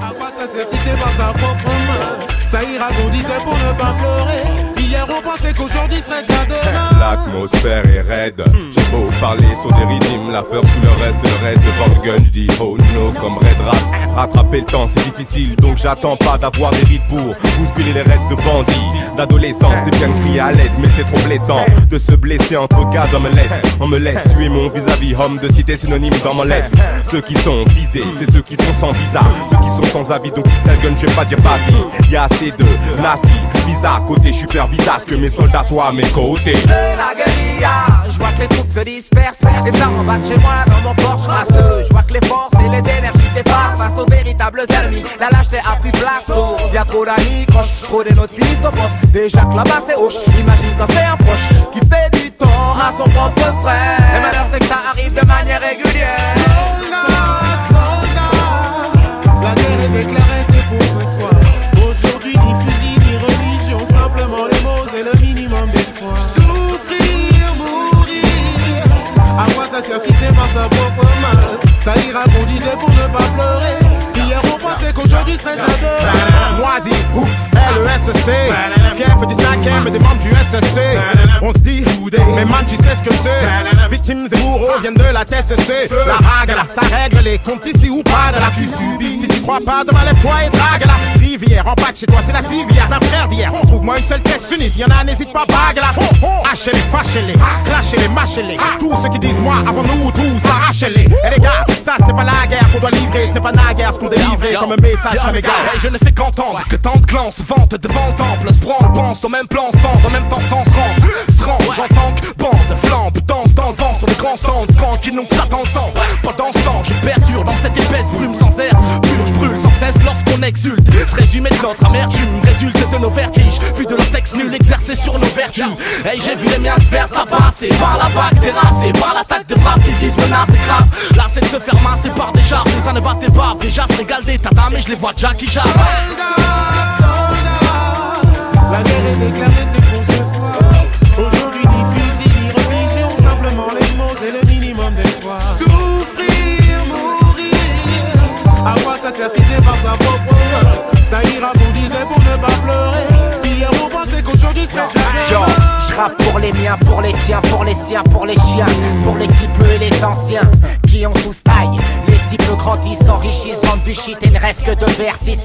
À quoi ça sert si c'est pas sa propre main? Ça ira qu'on disait pour ne pas pleurer. Hier on pensait qu'aujourd'hui serait déjà demain. L'atmosphère est raide. J'ai beau parler sur des rythmes, la peur sous le reste de Van Gun. J'dis oh no comme Red Rap. Rattraper le temps c'est difficile, donc j'attends pas d'avoir des rides pour bousculer les raids de bandits. D'adolescence c'est bien de crier à l'aide, mais c'est trop blessant de se blesser entre gars d'hommes on me laisse tuer mon vis-à-vis, homme de cité synonyme dans mon laisse. Ceux qui sont visés, c'est ceux qui sont sans visa, ceux qui sont sans avis, donc si t'as gun je vais pas dire vas-y. Y'a assez de Naski, visa côté, je suis visa, que mes soldats soient à mes côtés. C'est la guérilla, je vois que les troupes se dispersent. Les armes en bas de chez moi dans mon Porsche raceux. Je vois que les forces et les énergies s'effarent face aux véritables ennemis. La lâcheté a pris place. Y'a trop d'amis, croche, trop des notre fils au poste. Déjà que là-bas c'est hoche, imagine quand c'est un proche qui fait du tort à son propre frère. Le malheur c'est que ça arrive de manière régulière. La guerre est déclarée, c'est pour ce soir. Aujourd'hui ni fusil ni religion, simplement les mots et le minimum d'espoir. Souffrir, mourir, à quoi ça sert si c'est pas sa propre main? Ça ira qu'on disait pour ne pas pleurer. Hier on pensait qu'aujourd'hui serait déjà demain. Moisi, LESC, fief du 5ème et des membres du SSC. On se dit, mais man tu sais ce que c'est. Victimes et bourreaux viennent de la TSC. La règle, ça règle les comptes ici ou pas de là tu subis. Si tu crois pas, demain lève-toi et drague la rivière. En bas de chez toi c'est la civière d'un frère d'hier. Trouve-moi une seule caisse unie, y'en a n'hésite pas, bague là. Hachez-les, fâchez-les, clashez-les, mâchez-les. Tous ceux qui disent moi avant nous, tous arrachez-les. Et les gars, ça ce n'est pas la guerre qu'on doit livrer, ce n'est pas naguère ce qu'on délivre comme un message à mes gars. Hey, je ne fais qu'entendre que tant de clans se vantent devant le temple. Se branle, pense au même plan, se vendent en même temps sans se rendre. J'entends que bande, flambe, danse dans le vent sur le grand stand. Tranquille, donc ça dans le sang. Pendant ce temps, je perdure dans cette épaisse brume sans air. Je brûle sans cesse lorsqu'on exulte. Ce résumé de notre amertume résulte de nos vertiges. Vu de leur texte nul exercé sur nos vertus. Hey, j'ai vu les miens se faire tabasser par la vague terrassée, par l'attaque des braves qui disent menace et grave. Là, c'est de se faire masser par des chars. Les années battent des baves, déjà se régalent des tatas, mais je les vois déjà qui javent. La guerre est déclarée, c'est pour ce soir. Aujourd'hui ni fusil ni religion, simplement les mots et le minimum d'espoir. Souffrir, mourir, à quoi ça sert si c'est pas sa propre main? Ça ira qu'on disait pour ne pas pleurer. Hier on pensait qu'aujourd'hui serait déjà demain. J'rappe pour les miens, pour les tiens, pour les siens, pour les chiens, pour les types et les anciens qui ont tous taille. Les types grandissent, s'enrichissent, vendent du shit et ne rêvent que de vers 6.